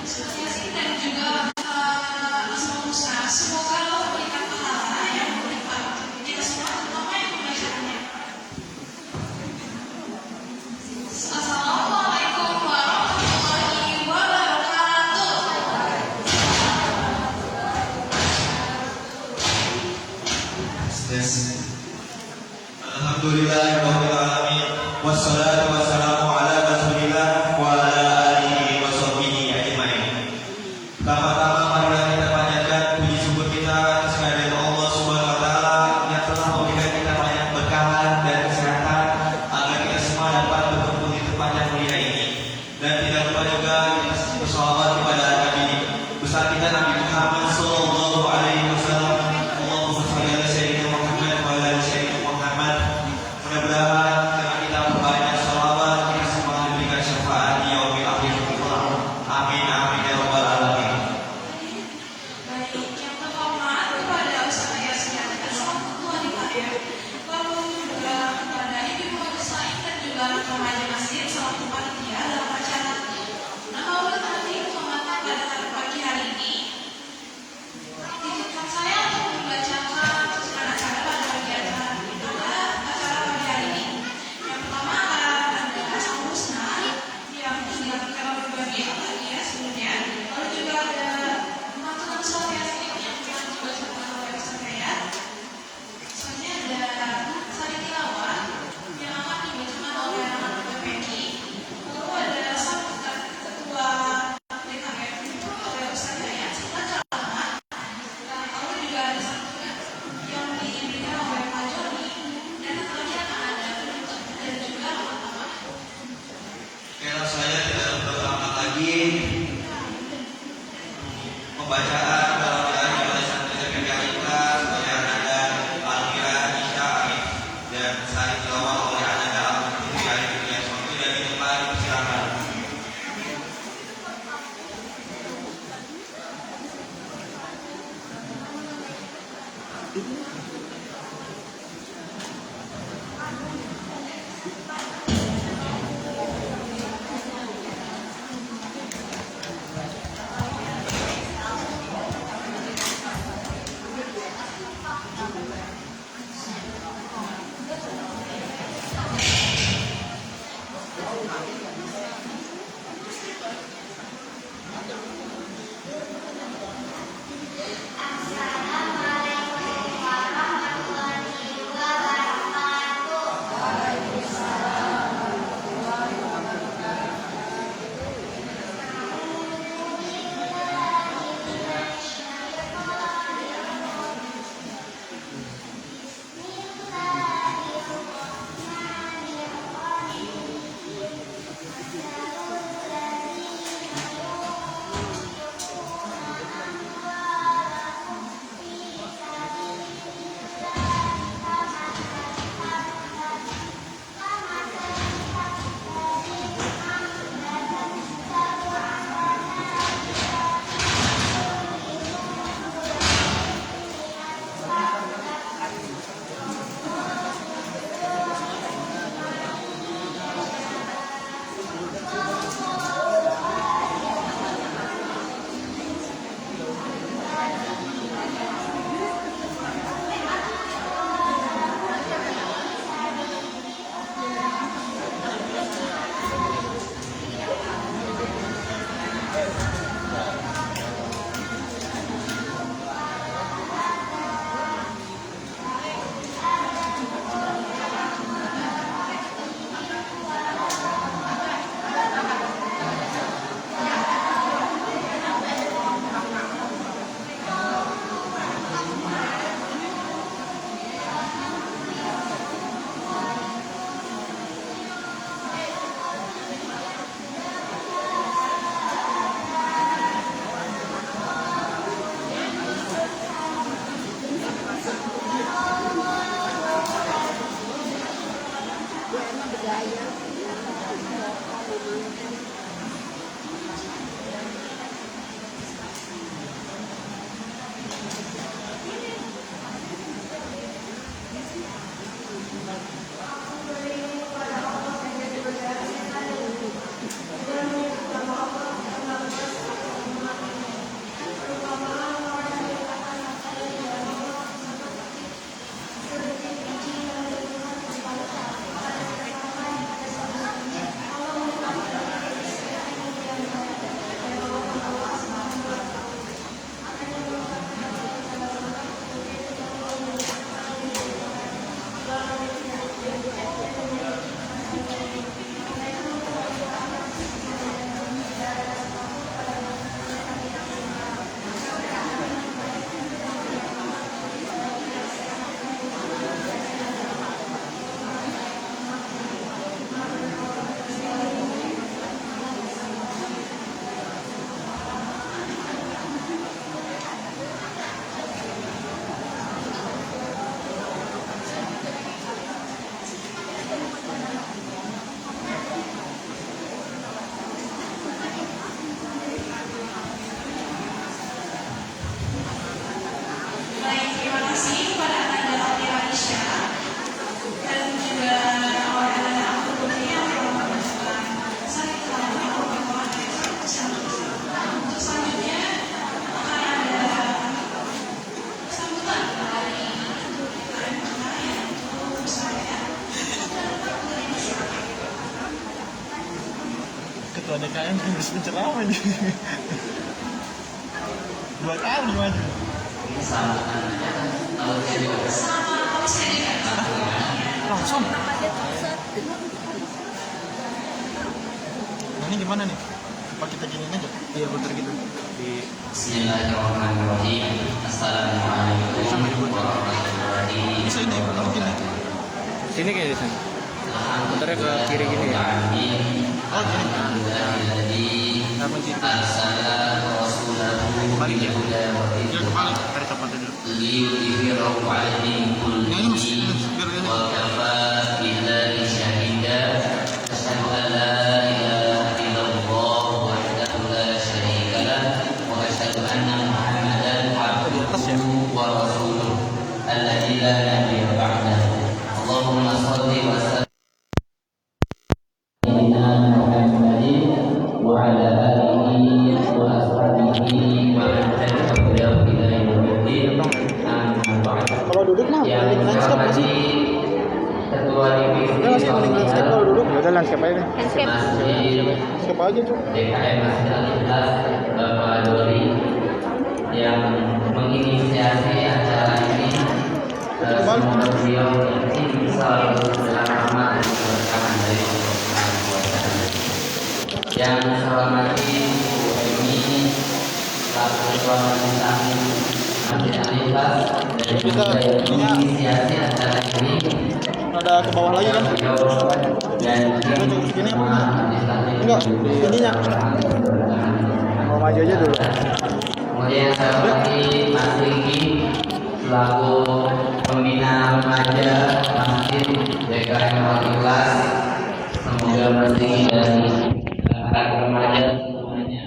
Yasin dan juga Mas Musa. Semoga Allah memberikan pahala yang berlimpah untuk kita semua, terutama yang membacanya. Assalamualaikum warahmatullahi wabarakatuh. Alhamdulillahirabbil alamin wassalatu wassalamu ala rasulillah wa ala alihi wa sahbihi ajmain. Pertama-tama marilah kita panjatkan puji syukur kita atas kehadirat Allah Subhanahu wa taala yang telah memberikan kita banyak berkah dan kesehatan agar kita semua dapat berkumpul di tempat yang mulia ini. Dan tidak lupa juga kita bersolawat kepada Nabi besar kita Nabi Muhammad sallallahu alaihi wasallam. Allahumma shalli ala sayyidina Muhammad wa ala ali sayyidina Muhammad. Mudah-mudahan karena kita berbanyak sholawat kita semua diberikan syafaat di yaumil akhir. Amin amin ya rabbal alamin. Baik, yang terhormat kepada Ustaz Yasin dan seluruh panitia, lalu juga kepada Ibu Musaim dan juga remaja masjid selaku panitia dalam acara. Nah, Allah nanti kehormatan pada pagi hari ini. Izinkan saya untuk membacakan susunan acara pada pagi hari ini. Yang pertama ada Asmaul Husna yang dilakukan oleh bagian ya sebelumnya. Lalu juga ada pematungan surat Yasin yang dibacakan oleh Ustaz Yayat. Selanjutnya ada sari tilawah yang akan dibacakan oleh anak PPI. Lalu ada sambutan ketua DKM oleh Ustaz Yayat serta ceramah. Lalu juga ada santunan yang diberikan oleh Pak Joni dan selanjutnya akan ada penutup dan juga teman-teman. Kalau saya tidak berlama lagi pembacaan dalam wilayah oleh santri TPK kita sebagai ananda Almira Isya Arif dan sari tilawah oleh ananda Al-Fatihah Arif Ilyas waktu dan di tempat dipersilakan. Assalamualaikum DKM Inggris penceramah nih. 2 kali maju. Sama tulisannya kan. Langsung. Nah, ini gimana nih? Apa kita giniin aja? Iya putar gitu. Bismillahirrahmanirrahim. Assalamualaikum warahmatullahi Bisa ini putar gini. Sini kayaknya di sana. Putarnya ke kiri gini ya. Oh gini. Nggak kunci. Balik ya. Ya kebalik. Tarik tempat dulu. Yang ini masih biar Allahumma shalli wa sallim wa ala alihi wa ashabihi wa man tabi'ahum ila yaumil din. Amma ba'd. kalau duduk mah Yang mending landscape nggak sih? Ketua Divisi Enggak sih mending landscape kalau duduk. Ya udah landscape aja deh. Masjid Landscape aja tuh. DKM Masjid Al-Ikhlas Bapak Dori yang menginisiasi acara ini. Semoga beliau insya dalam rahmat dan keberkahan dari Allah Subhanahu wa Ta'ala. Yang saya hormati Bu Emi selaku Ketua Majelis Masjid Al-Ikhlas dan juga yang menginisiasi acara ini. Ada ke bawah lagi kan? Dan Coba segini apa enggak? Ininya. Mau maju aja dulu. Kemudian yang saya hormati Mas Riki selaku pembina remaja Masjid DKM Al-Ikhlas. Semoga Mas Riki dan anak remaja semuanya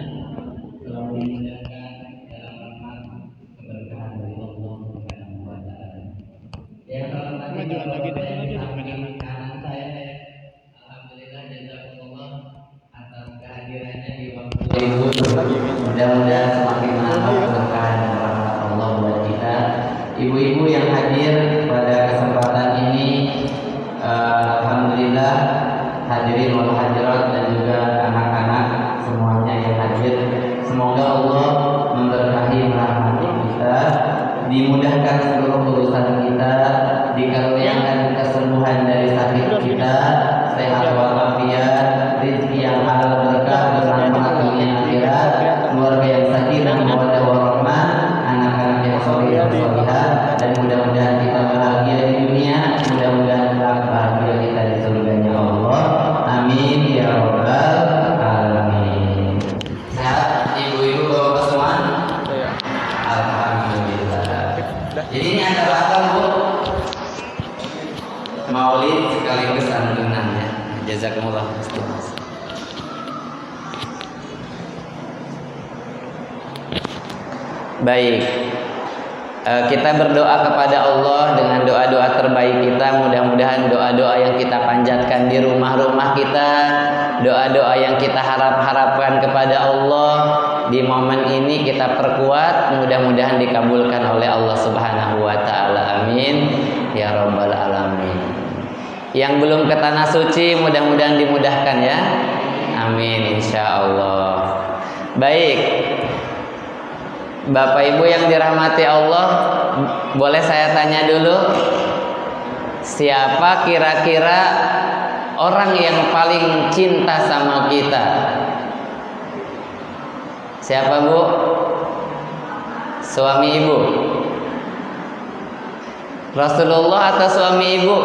selalu dimudahkan dalam rahmat keberkahan dari Allah Subhanahu wa Ta'ala. Yang terhormat kanan saya, alhamdulillah jazakumullah atas kehadirannya di waktu libur. Mudah-mudahan semakin menambah keberkahan dan rahmat Allah buat kita. Ibu-ibu yang hadir pada kesempatan ini, alhamdulillah, hadirin wal hadirat dan juga anak-anak semuanya yang hadir. Semoga Allah memberkahi merahmati kita, dimudahkan seluruh urusan kita, dikaruniakan kesembuhan dari sakit kita, sehat walafiat, rezeki yang halal berkah bermanfaat dunia akhirat, keluarga yang sakinah mawaddah warahmah, anak-anak yang soleh dan solihah, dan mudah-mudahan kita bahagia di dunia, mudah-mudahan kelak bahagia kita di surganya Allah. Amin ya rabbal alamin. Sehat ibu-ibu bapak semua? Alhamdulillah. Jadi ini acara apa Bu? Maulid sekaligus santunannya. Jazakumullah. Baik, kita berdoa kepada Allah dengan doa-doa terbaik kita. Mudah-mudahan doa-doa yang kita panjatkan di rumah-rumah kita, doa-doa yang kita harapkan kepada Allah di momen ini kita perkuat. Mudah-mudahan dikabulkan oleh Allah Subhanahu wa Ta'ala. Amin ya rabbal alamin. Yang belum ke tanah suci mudah-mudahan dimudahkan ya. Amin insya Allah. Baik, Bapak Ibu yang dirahmati Allah, boleh saya tanya dulu, siapa kira-kira orang yang paling cinta sama kita? Siapa Bu? Suami Ibu? Rasulullah atau suami Ibu?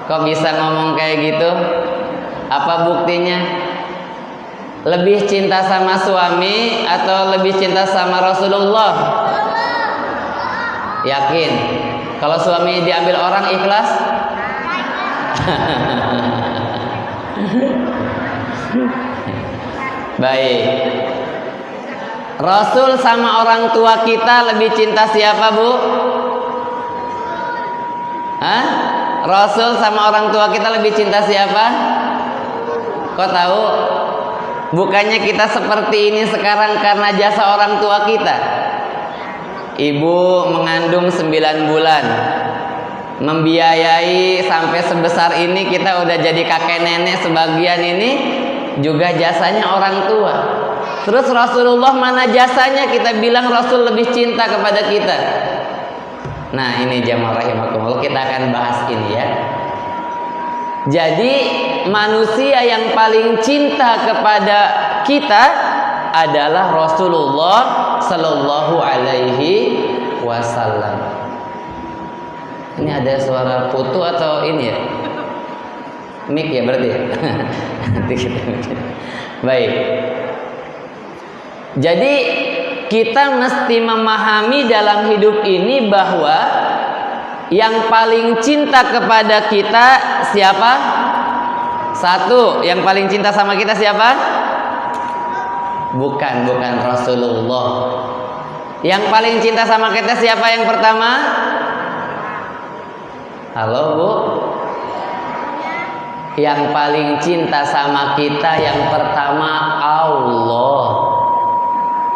Kok bisa ngomong kayak gitu? Apa buktinya? Lebih cinta sama suami atau lebih cinta sama Rasulullah? Yakin? Kalau suami diambil orang ikhlas? Baik. Rasul sama orang tua kita lebih cinta siapa Bu? Hah? Rasul sama orang tua kita lebih cinta siapa? Kok tahu? Bukannya kita seperti ini sekarang karena jasa orang tua kita. Ibu mengandung 9 bulan, membiayai sampai sebesar ini, kita udah jadi kakek nenek sebagian ini. juga jasanya orang tua. Terus Rasulullah mana jasanya? Kita bilang Rasul lebih cinta kepada kita. Nah ini jamaah rahimakumullah, kita akan bahas ini ya. Jadi manusia yang paling cinta kepada kita adalah Rasulullah Sallallahu Alaihi Wasallam. Ini ada suara putu atau ini ya? Mic ya berarti ya? Nanti kita mikir. Baik. Jadi kita mesti memahami dalam hidup ini bahwa yang paling cinta kepada kita siapa? Satu, yang paling cinta sama kita siapa? Bukan Rasulullah. Yang paling cinta sama kita siapa yang pertama? Halo Bu. Yang paling cinta sama kita yang pertama Allah.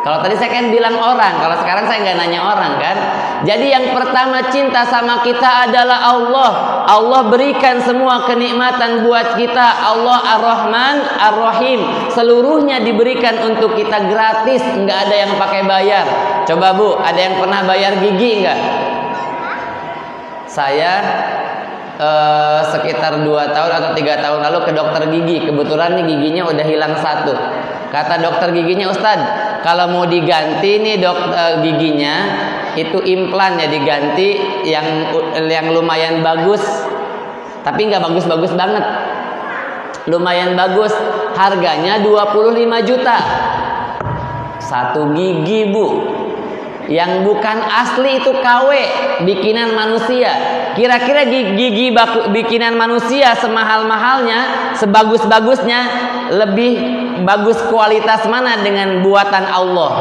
Kalau tadi saya kan bilang orang, kalau sekarang saya nggak nanya orang kan. Jadi yang pertama cinta sama kita adalah Allah. Allah berikan semua kenikmatan buat kita. Allah Ar-Rahman Ar-Rahim. Seluruhnya diberikan untuk kita gratis, nggak ada yang pakai bayar. Coba Bu, ada yang pernah bayar gigi nggak? Saya sekitar 2 tahun atau 3 tahun lalu ke dokter gigi. Kebetulan nih giginya udah hilang satu. Kata dokter giginya, Ustadz, kalau mau diganti nih giginya itu implan ya, diganti yang lumayan bagus, tapi nggak bagus-bagus banget, lumayan bagus, harganya 25 juta satu gigi Bu. Yang bukan asli itu KW, bikinan manusia. Kira-kira gigi bikinan manusia semahal-mahalnya, sebagus-bagusnya, lebih bagus kualitas mana dengan buatan Allah?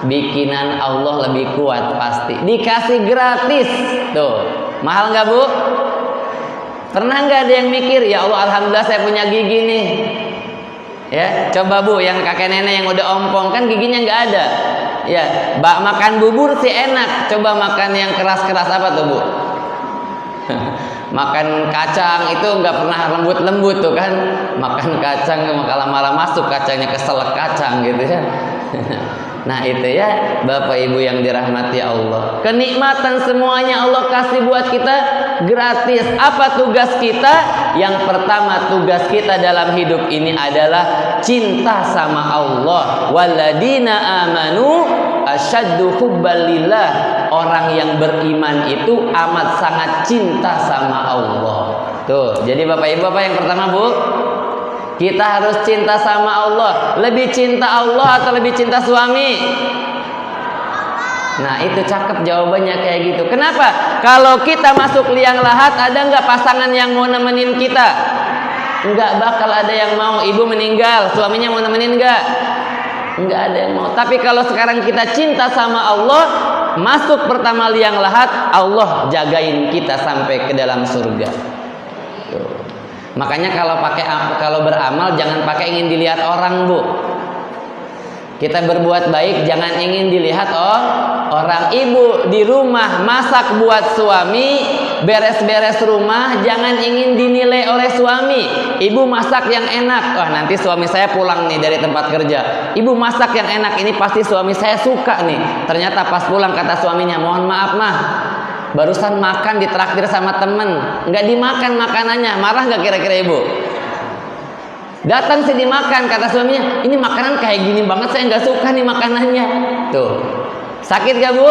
Bikinan Allah lebih kuat pasti. Dikasih gratis. Tuh, mahal nggak Bu? Pernah nggak ada yang mikir, ya Allah alhamdulillah saya punya gigi nih. Ya, coba Bu, yang kakek nenek yang udah ompong kan giginya nggak ada. Ya, makan bubur sih enak. Coba makan yang keras-keras apa tuh Bu? Makan kacang itu nggak pernah lembut-lembut tuh kan. Makan kacang malah masuk kacangnya, keselak kacang gitu ya. Nah itu ya Bapak Ibu yang dirahmati Allah. Kenikmatan semuanya Allah kasih buat kita gratis. Apa tugas kita? Yang pertama tugas kita dalam hidup ini adalah cinta sama Allah. Waladina amanu asyaddu hubbalillah. Orang yang beriman itu amat sangat cinta sama Allah. Tuh, jadi Bapak Ibu apa yang pertama Bu? Kita harus cinta sama Allah. Lebih cinta Allah atau lebih cinta suami? Nah itu cakep jawabannya kayak gitu. Kenapa? Kalau kita masuk liang lahat, ada nggak pasangan yang mau nemenin kita? Nggak bakal ada yang mau. Ibu meninggal, suaminya mau nemenin nggak? Nggak ada yang mau. Tapi kalau sekarang kita cinta sama Allah, masuk pertama liang lahat, Allah jagain kita sampai ke dalam surga. Tuh. Makanya kalau beramal jangan pakai ingin dilihat orang Bu. Kita berbuat baik jangan ingin dilihat orang. Ibu di rumah masak buat suami, beres-beres rumah jangan ingin dinilai oleh suami. Ibu masak yang enak, wah nanti suami saya pulang nih dari tempat kerja, ibu masak yang enak ini pasti suami saya suka nih. Ternyata pas pulang kata suaminya, mohon maaf mah, barusan makan ditraktir sama temen, nggak dimakan makanannya. Marah nggak kira-kira ibu? Datang sih dimakan, kata suaminya, ini makanan kayak gini banget, saya nggak suka nih makanannya. Tuh, sakit gak Bu?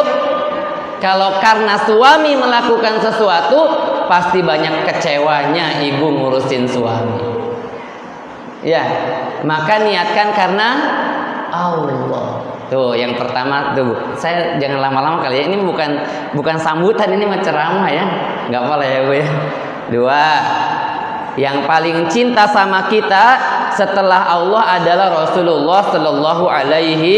Kalau karena suami melakukan sesuatu, pasti banyak kecewanya ibu ngurusin suami. Ya, maka niatkan karena Allah. Tuh, yang pertama tuh, saya jangan lama-lama kali ya. Ini bukan sambutan, ini mah ceramah ya. Nggak apa-apa ya Bu ya. 2. Yang paling cinta sama kita setelah Allah adalah Rasulullah Sallallahu Alaihi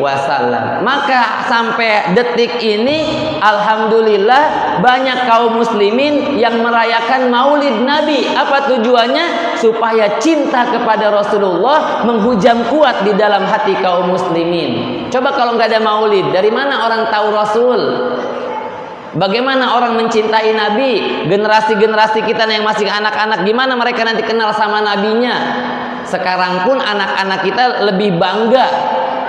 Wasallam. Maka sampai detik ini, alhamdulillah banyak kaum muslimin yang merayakan Maulid Nabi. Apa tujuannya? Supaya cinta kepada Rasulullah menghujam kuat di dalam hati kaum muslimin. Coba kalau nggak ada Maulid, dari mana orang tahu Rasul? Bagaimana orang mencintai Nabi? Generasi-generasi kita yang masih anak-anak, gimana mereka nanti kenal sama Nabinya? Sekarang pun anak-anak kita lebih bangga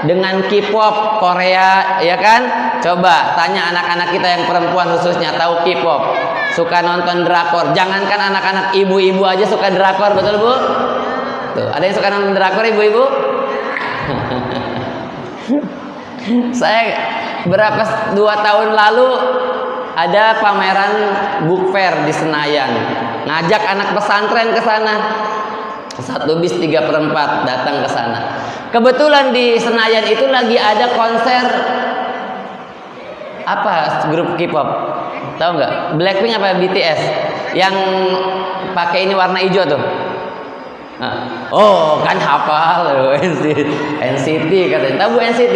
dengan K-pop Korea, ya kan? Coba tanya anak-anak kita yang perempuan khususnya, tahu K-pop, suka nonton drakor. Jangankan anak-anak, ibu-ibu aja suka drakor, betul Bu? Tuh, ada yang suka nonton drakor ibu-ibu? Saya berapa 2 tahun lalu ada pameran book fair di Senayan, ngajak anak pesantren ke sana. 1 bis 3/4 datang ke sana. Kebetulan di Senayan itu lagi ada konser apa grup K-pop, tahu nggak? Blackpink apa BTS yang pakai ini warna hijau tuh. Nah, oh kan hafal NCT katanya. Tahu Bu NCT?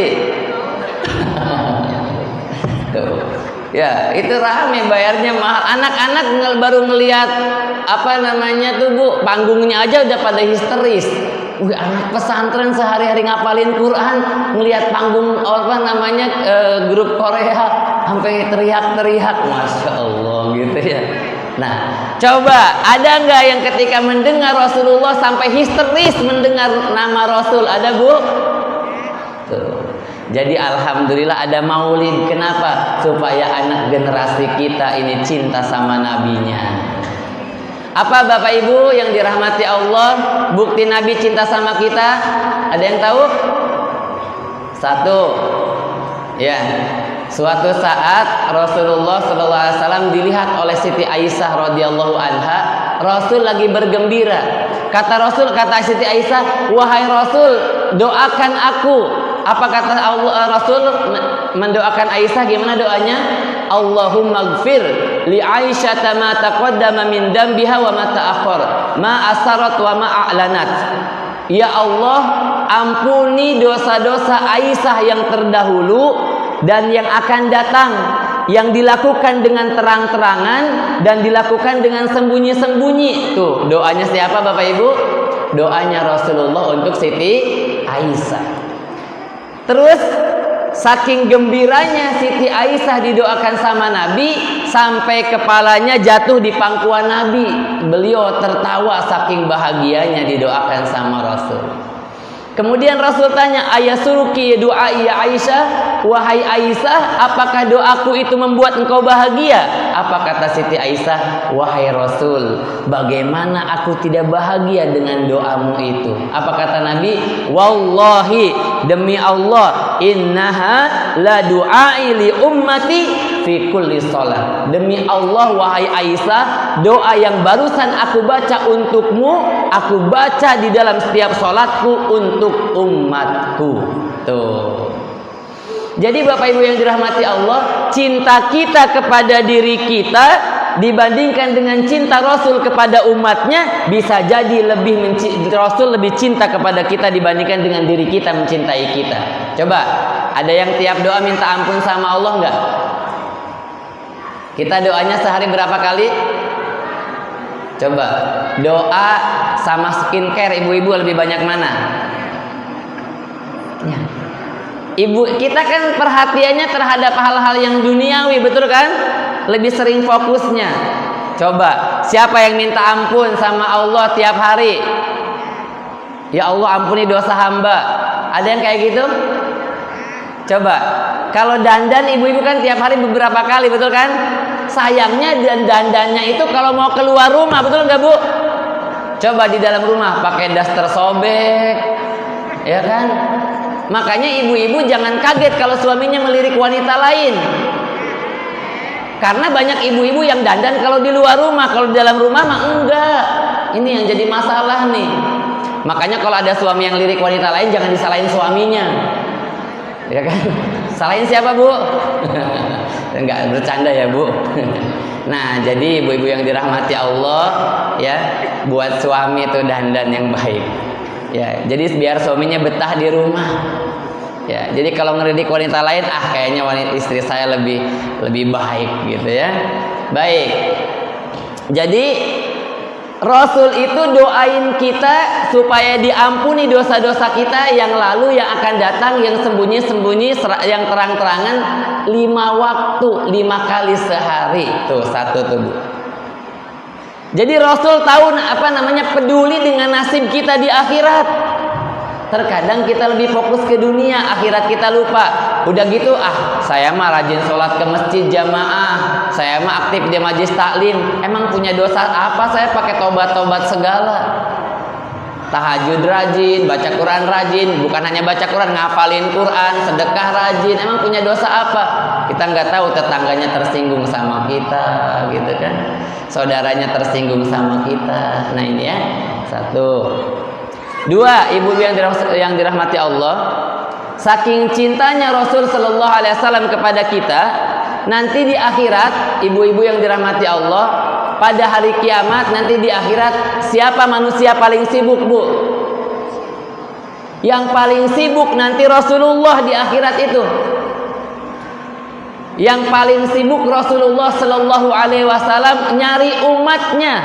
Tuh. Ya, itu rame, bayarnya mahal. Anak-anak baru ngelihat apa namanya tuh Bu, panggungnya aja udah pada histeris. Anak pesantren sehari-hari ngapalin Quran, ngelihat panggung apa namanya grup Korea sampai teriak-teriak, Masya Allah gitu ya. Nah, coba ada nggak yang ketika mendengar Rasulullah sampai histeris mendengar nama Rasul? Ada Bu? Tuh. Jadi alhamdulillah ada maulid. Kenapa? Supaya anak generasi kita ini cinta sama nabinya. Apa Bapak Ibu yang dirahmati Allah, bukti Nabi cinta sama kita? Ada yang tahu? 1, ya, suatu saat Rasulullah SAW dilihat oleh Siti Aisyah radhiyallahu anha. Rasul lagi bergembira. Kata Siti Aisyah, wahai Rasul, doakan aku. Apa kata Rasul mendoakan Aisyah? Gimana doanya? Allahumma gfir li Aisyah ma taqaddama min dambiha wa ma ta'akhkhar, ma asarat wa ma a'lanat. Ya Allah, ampuni dosa-dosa Aisyah yang terdahulu dan yang akan datang, yang dilakukan dengan terang-terangan dan dilakukan dengan sembunyi-sembunyi. Tuh, doanya siapa Bapak Ibu? Doanya Rasulullah untuk Siti Aisyah. Terus saking gembiranya Siti Aisyah didoakan sama Nabi sampai kepalanya jatuh di pangkuan Nabi. Beliau tertawa saking bahagianya didoakan sama Rasul. Kemudian Rasul tanya, ayasuruki doa ya Aisyah, wahai Aisyah, apakah doaku itu membuat engkau bahagia? Apa kata Siti Aisyah? Wahai Rasul, bagaimana aku tidak bahagia dengan doamu itu? Apa kata Nabi? Wallahi, demi Allah, innaha la du'ai li ummati fi kulli shalah. Demi Allah wahai Aisyah, doa yang barusan aku baca untukmu, aku baca di dalam setiap salatku untuk umatku. Tuh. Jadi Bapak Ibu yang dirahmati Allah, cinta kita kepada diri kita dibandingkan dengan cinta Rasul kepada umatnya, bisa jadi Rasul lebih cinta kepada kita dibandingkan dengan diri kita mencintai kita. Coba, ada yang tiap doa minta ampun sama Allah enggak? Kita doanya sehari berapa kali? Coba, doa sama skincare ibu-ibu lebih banyak mana? Ya. Ibu kita kan perhatiannya terhadap hal-hal yang duniawi, betul kan? Lebih sering fokusnya. Coba, siapa yang minta ampun sama Allah tiap hari? Ya Allah, ampuni dosa hamba. Ada yang kayak gitu? Coba, kalau dandan ibu-ibu kan tiap hari beberapa kali, betul kan? Sayangnya dandannya itu kalau mau keluar rumah, betul nggak Bu? Coba di dalam rumah pakai daster sobek, ya kan? Makanya ibu-ibu jangan kaget kalau suaminya melirik wanita lain. Karena banyak ibu-ibu yang dandan kalau di luar rumah, kalau di dalam rumah mah enggak. Ini yang jadi masalah nih. Makanya kalau ada suami yang lirik wanita lain, jangan disalahin suaminya. Ya kan? Salahin siapa Bu? Enggak, bercanda ya Bu. Nah, jadi ibu-ibu yang dirahmati Allah, ya, buat suami itu dandan yang baik. Ya, jadi biar suaminya betah di rumah. Ya, jadi kalau ngeridik wanita lain, kayaknya wanita istri saya lebih baik gitu ya. Baik. Jadi Rasul itu doain kita supaya diampuni dosa-dosa kita yang lalu, yang akan datang, yang sembunyi-sembunyi, yang terang-terangan 5 waktu, 5 kali sehari. Tuh, 1 tuh Bu. Jadi Rasul tahu peduli dengan nasib kita di akhirat. Terkadang kita lebih fokus ke dunia, akhirat kita lupa. Udah gitu, saya mah rajin sholat ke masjid jamaah, saya mah aktif di majelis taklim. Emang punya dosa apa saya pakai tobat-tobat segala? Tahajud rajin, baca Quran rajin, bukan hanya baca Quran, ngapalin Quran, sedekah rajin. Emang punya dosa apa? Kita nggak tahu tetangganya tersinggung sama kita, gitu kan? Saudaranya tersinggung sama kita. Nah ini ya, 1. 2, ibu yang dirahmati Allah, saking cintanya Rasul Shallallahu Alaihi Wasallam kepada kita, nanti di akhirat, ibu-ibu yang dirahmati Allah, pada hari kiamat nanti di akhirat, siapa manusia paling sibuk, Bu? Yang paling sibuk nanti Rasulullah di akhirat itu. Yang paling sibuk Rasulullah Shallallahu Alaihi Wasallam nyari umatnya.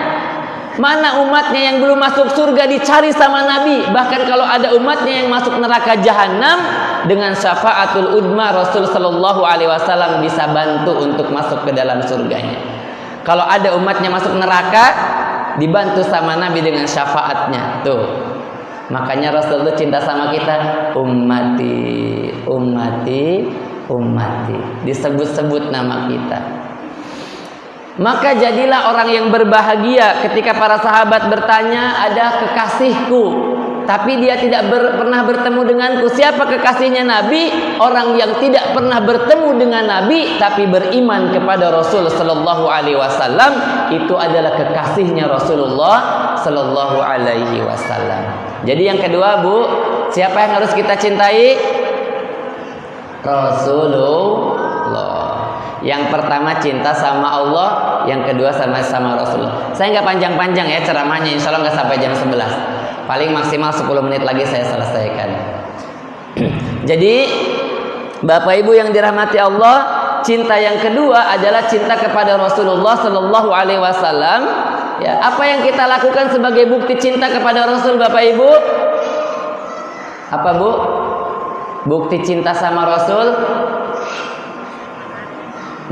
Mana umatnya yang belum masuk surga dicari sama Nabi. Bahkan kalau ada umatnya yang masuk neraka jahanam, dengan syafaatul udma Rasul Shallallahu Alaihi Wasallam bisa bantu untuk masuk ke dalam surganya. Kalau ada umatnya masuk neraka, dibantu sama Nabi dengan syafaatnya. Tuh, makanya Rasul itu cinta sama kita. Ummati, ummati, ummati. Disebut-sebut nama kita. Maka jadilah orang yang berbahagia ketika para sahabat bertanya, ada kekasihku, tapi dia tidak pernah bertemu denganku. Siapa kekasihnya Nabi? Orang yang tidak pernah bertemu dengan Nabi tapi beriman kepada Rasul Sallallahu Alaihi Wasallam, itu adalah kekasihnya Rasulullah Sallallahu Alaihi Wasallam. Jadi yang kedua, Bu, siapa yang harus kita cintai? Rasulullah. Yang pertama cinta sama Allah, yang kedua sama Rasulullah. Saya nggak panjang-panjang ya ceramahnya, insya Allah nggak sampai jam 11. Paling maksimal 10 menit lagi saya selesaikan. Jadi Bapak Ibu yang dirahmati Allah, cinta yang kedua adalah cinta kepada Rasulullah Sallallahu Alaihi Wasallam. Ya, apa yang kita lakukan sebagai bukti cinta kepada Rasul, Bapak Ibu? Apa, Bu? Bukti cinta sama Rasul?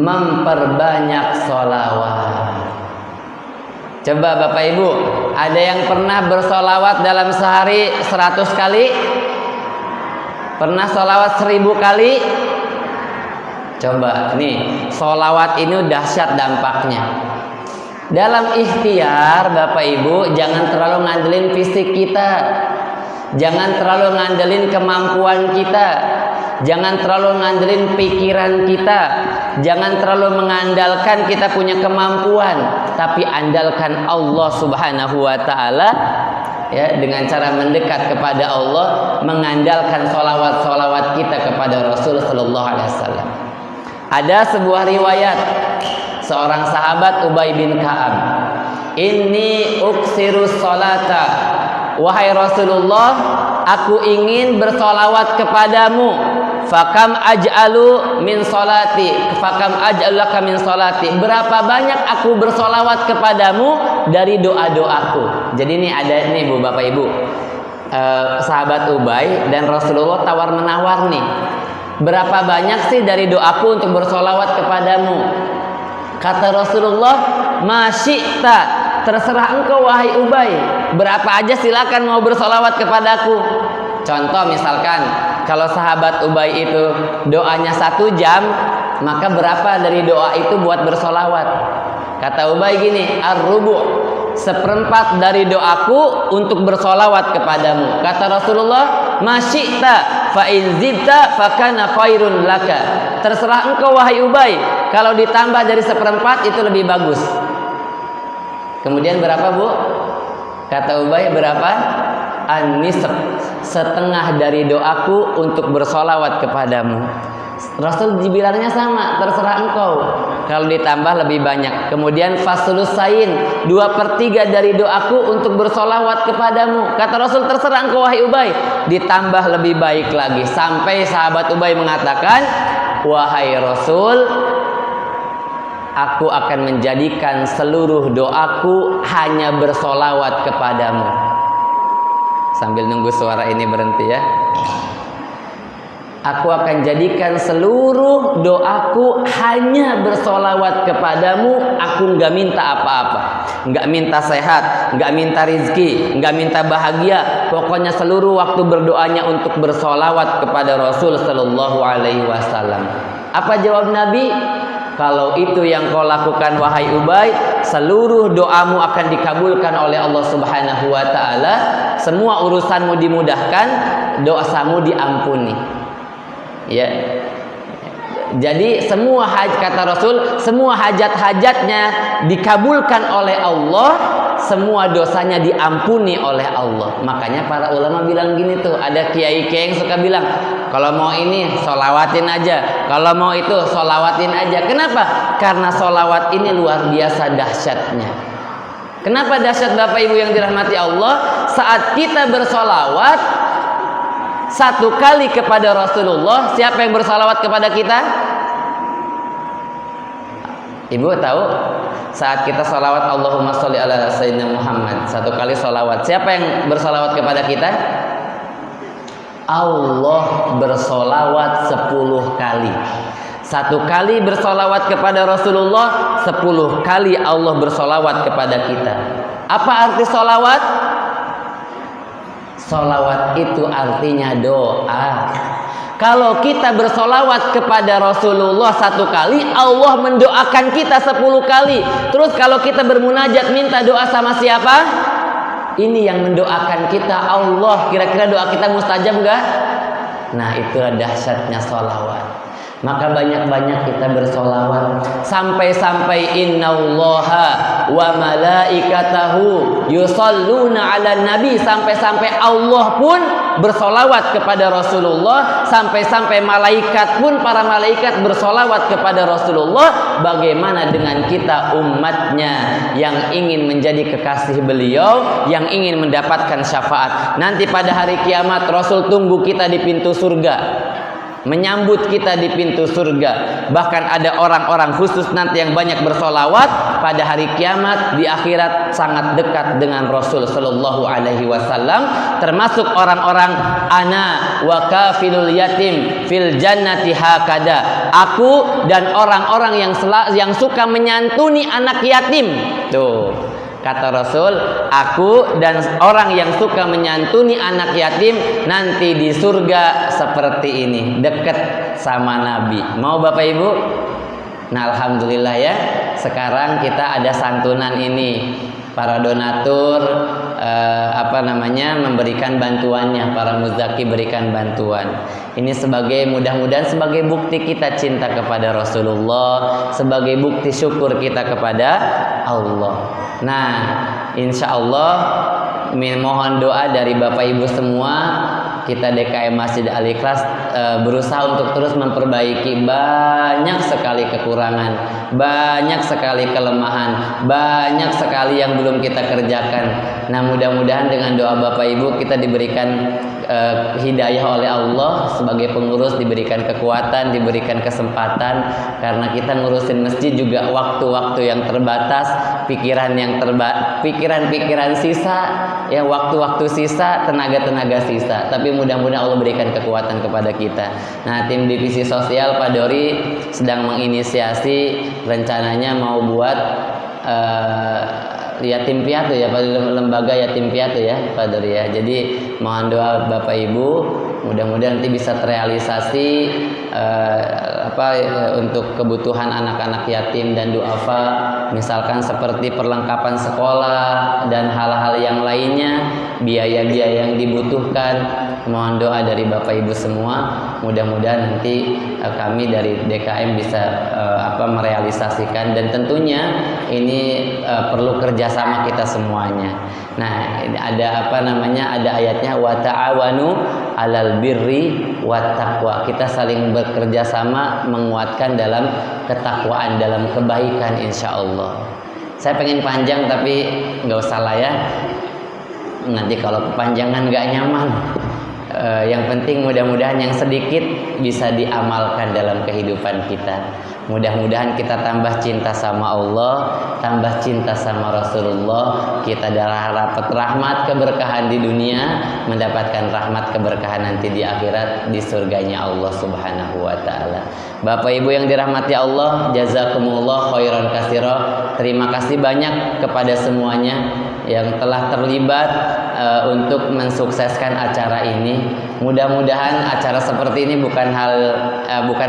Memperbanyak sholawat. Coba Bapak Ibu, ada yang pernah bersolawat dalam sehari 100 kali? Pernah solawat 1000 kali? Coba nih, solawat ini dahsyat dampaknya. Dalam ikhtiar Bapak Ibu, jangan terlalu ngandelin fisik kita, jangan terlalu ngandelin kemampuan kita, jangan terlalu ngandelin pikiran kita, jangan terlalu mengandalkan kita punya kemampuan, tapi andalkan Allah Subhanahu wa taala ya, dengan cara mendekat kepada Allah, mengandalkan solawat-solawat kita kepada Rasul sallallahu alaihi wasallam. Ada sebuah riwayat seorang sahabat Ubay bin Ka'ab, "Inni uksirus salata." Wahai Rasulullah, aku ingin bersolawat kepadamu. Fakam aj'alu min solati, fakam aj'alaka min solati. Berapa banyak aku bersolawat kepadamu dari doa-doaku. Jadi ini ada nih Bu, Bapak Ibu, sahabat Ubay dan Rasulullah tawar menawar nih. Berapa banyak sih dari doaku untuk bersolawat kepadamu? Kata Rasulullah, "Masyi'ta, terserah engkau wahai Ubay. Berapa aja silakan mau bersolawat kepadaku." Contoh misalkan, kalau sahabat Ubay itu doanya 1 jam, maka berapa dari doa itu buat bersolawat? Kata Ubay gini, "Ar-rubu', 1/4 dari doaku untuk bersolawat kepadamu." Kata Rasulullah, "Masyi'ta, fa in zidta fakana khairun laka." Terserah engkau wahai Ubay, kalau ditambah dari 1/4 itu lebih bagus. Kemudian berapa, Bu? Kata Ubay, berapa? An-nisf, 1/2 dari doaku untuk bersolawat kepadamu. Rasul dibilangnya sama, terserah engkau, kalau ditambah lebih banyak. Kemudian fasulusain, 2/3 dari doaku untuk bersolawat kepadamu. Kata Rasul, terserah engkau wahai Ubay, ditambah lebih baik lagi. Sampai sahabat Ubay mengatakan, "Wahai Rasul, aku akan menjadikan seluruh doaku hanya bersolawat kepadamu." Sambil nunggu suara ini berhenti ya. "Aku akan jadikan seluruh doaku hanya bersolawat kepadamu. Aku nggak minta apa-apa." nggak minta sehat, nggak minta rizki, nggak minta bahagia. Pokoknya seluruh waktu berdoanya untuk bersolawat kepada Rasul Sallallahu Alaihi Wasallam. Apa jawab Nabi? Kalau itu yang kau lakukan wahai Ubay, seluruh doamu akan dikabulkan oleh Allah Subhanahu wa taala, semua urusanmu dimudahkan, dosamu diampuni. Ya. Jadi semua kata Rasul, semua hajat-hajatnya dikabulkan oleh Allah, semua dosanya diampuni oleh Allah. Makanya para ulama bilang gini tuh, ada kiai-kiai yang suka bilang, kalau mau ini sholawatin aja, kalau mau itu sholawatin aja. Kenapa? Karena sholawat ini luar biasa dahsyatnya. Kenapa dahsyat Bapak Ibu yang dirahmati Allah? Saat kita bersolawat satu kali kepada Rasulullah, siapa yang bersolawat kepada kita? Ibu tahu? Saat kita solawat Allahumma sholli ala Sayyidina Muhammad, satu kali solawat, siapa yang bersolawat kepada kita? Allah bersolawat 10 kali. Satu kali bersolawat kepada Rasulullah, 10 kali Allah bersolawat kepada kita. Apa arti solawat? Solawat itu artinya doa. Kalau kita bersolawat kepada Rasulullah 1 kali, Allah mendoakan kita 10 kali. Terus kalau kita bermunajat minta doa sama siapa? Ini yang mendoakan kita Allah. Kira-kira doa kita mustajab enggak? Nah, itulah dahsyatnya solawat. Maka banyak-banyak kita bersolawat. Sampai-sampai innallaha wa malaikatahu yusalluna ala nabi. Sampai-sampai Allah pun bersolawat kepada Rasulullah. Sampai-sampai malaikat pun, para malaikat bersolawat kepada Rasulullah. Bagaimana dengan kita umatnya yang ingin menjadi kekasih beliau, yang ingin mendapatkan syafaat. Nanti pada hari kiamat Rasul tunggu kita di pintu surga, menyambut kita di pintu surga. Bahkan ada orang-orang khusus nanti yang banyak bersolawat pada hari kiamat, di akhirat sangat dekat dengan Rasul Sallallahu Alaihi Wasallam. Termasuk orang-orang ana wa kafilul yatim fil jannati hakada. Aku dan orang-orang yang suka menyantuni anak yatim. Tuh, kata Rasul, aku dan orang yang suka menyantuni anak yatim nanti di surga seperti ini, dekat sama Nabi. Mau Bapak Ibu? Nah, alhamdulillah ya, sekarang kita ada santunan ini. Para donatur memberikan bantuannya, para muzaki berikan bantuan. Ini sebagai, mudah-mudahan sebagai bukti kita cinta kepada Rasulullah, sebagai bukti syukur kita kepada Allah. Nah, insya Allah mohon doa dari Bapak Ibu semua. Kita DKM Masjid Al-Ikhlas berusaha untuk terus memperbaiki banyak sekali kekurangan, banyak sekali kelemahan, banyak sekali yang belum kita kerjakan. Nah, mudah-mudahan dengan doa Bapak Ibu kita diberikan hidayah oleh Allah, sebagai pengurus diberikan kekuatan, diberikan kesempatan, karena kita ngurusin masjid juga waktu-waktu yang terbatas, pikiran sisa, ya waktu-waktu sisa, tenaga-tenaga sisa. Tapi mudah-mudahan Allah berikan kekuatan kepada kita. Nah, tim divisi sosial Pak Dori sedang menginisiasi, rencananya mau buat yatim piatu ya, lembaga yatim piatu ya Pak Dori ya. Jadi mohon doa Bapak Ibu, mudah-mudahan nanti bisa terrealisasi untuk kebutuhan anak-anak yatim dan duafa, misalkan seperti perlengkapan sekolah dan hal-hal yang lainnya, biaya-biaya yang dibutuhkan. Mohon doa dari Bapak Ibu semua, mudah-mudahan nanti kami dari DKM bisa merealisasikan, dan tentunya ini perlu kerjasama kita semuanya. Nah, ada ada ayatnya wa ta'awanu 'alal birri wat taqwa. Kita saling bekerja sama menguatkan dalam ketakwaan, dalam kebaikan, insyaallah. Saya pengen panjang tapi nggak usah lah ya. Nanti kalau kepanjangan nggak nyaman. Yang penting mudah-mudahan yang sedikit bisa diamalkan dalam kehidupan kita. Mudah-mudahan kita tambah cinta sama Allah, tambah cinta sama Rasulullah. Kita dapat rahmat keberkahan di dunia, mendapatkan rahmat keberkahan nanti di akhirat, di surganya Allah Subhanahu wa taala. Bapak Ibu yang dirahmati Allah, jazakumullah khairan katsira. Terima kasih banyak kepada semuanya yang telah terlibat untuk mensukseskan acara ini. Mudah-mudahan acara seperti ini bukan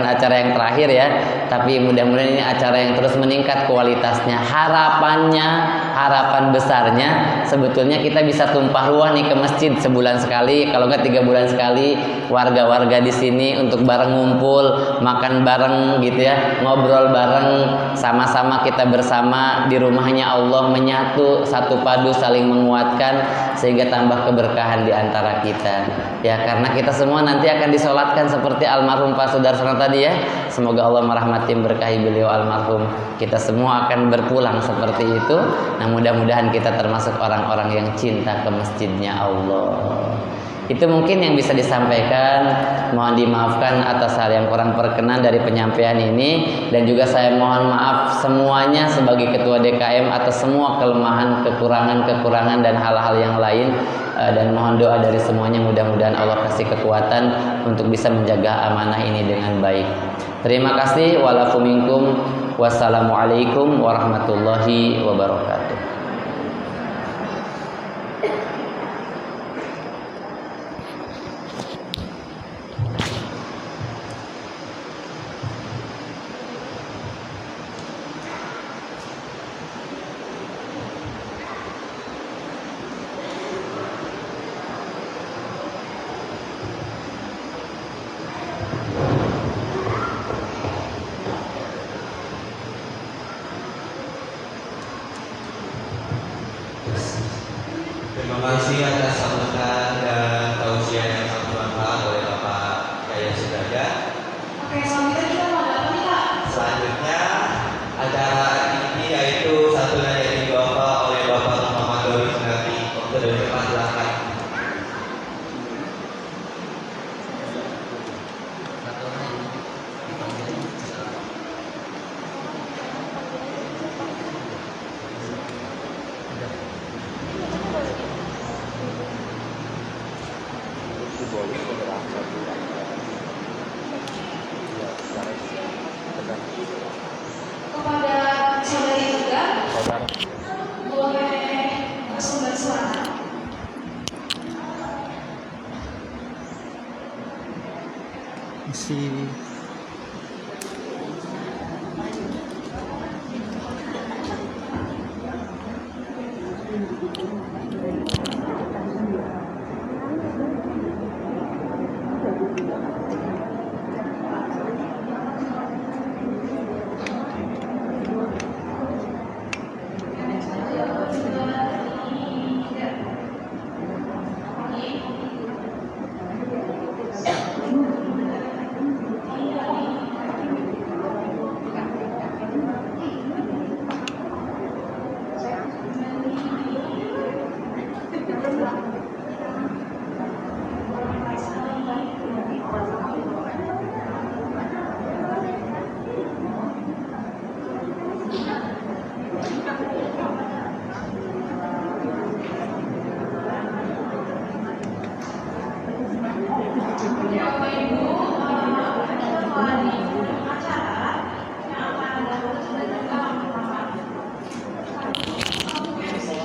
acara yang terakhir ya, tapi mudah-mudahan ini acara yang terus meningkat kualitasnya. Harapan besarnya sebetulnya kita bisa tumpah ruah nih ke masjid sebulan sekali, kalau nggak 3 bulan sekali, warga-warga di sini untuk bareng ngumpul, makan bareng gitu ya, ngobrol bareng, sama-sama kita bersama di rumahnya Allah, menyatu, satu padu, saling menguatkan sehingga tambah keberkahan di antara kita. Ya, karena kita semua nanti akan disolatkan seperti almarhum Pak Sudarsono tadi ya. Semoga Allah merahmati berkahi beliau almarhum. Kita semua akan berpulang seperti itu. Nah, mudah-mudahan kita termasuk orang-orang yang cinta ke masjidnya Allah. Itu mungkin yang bisa disampaikan. Mohon dimaafkan atas hal yang kurang berkenan dari penyampaian ini, dan juga saya mohon maaf semuanya sebagai ketua DKM atas semua kelemahan, kekurangan dan hal-hal yang lain, dan mohon doa dari semuanya, mudah-mudahan Allah kasih kekuatan untuk bisa menjaga amanah ini dengan baik. Terima kasih. Walakum minkum. Wassalamualaikum warahmatullahi wabarakatuh. Terima kasih atas sambutan dan tausiah yang sangat bermanfaat oleh Bapak Yaya Sudrajat. Oke, selanjutnya kita mau ada apa nih Kak? Selanjutnya acara ini yaitu satu nada dijawab oleh Bapak Muhammad Dori Sunardi. Waktu dan tempat silakan. Kepada saudari juga, boleh langsung bersuara. Masih Bapak Ibu, kita telah di acara yang akan ada dan juga satu versi.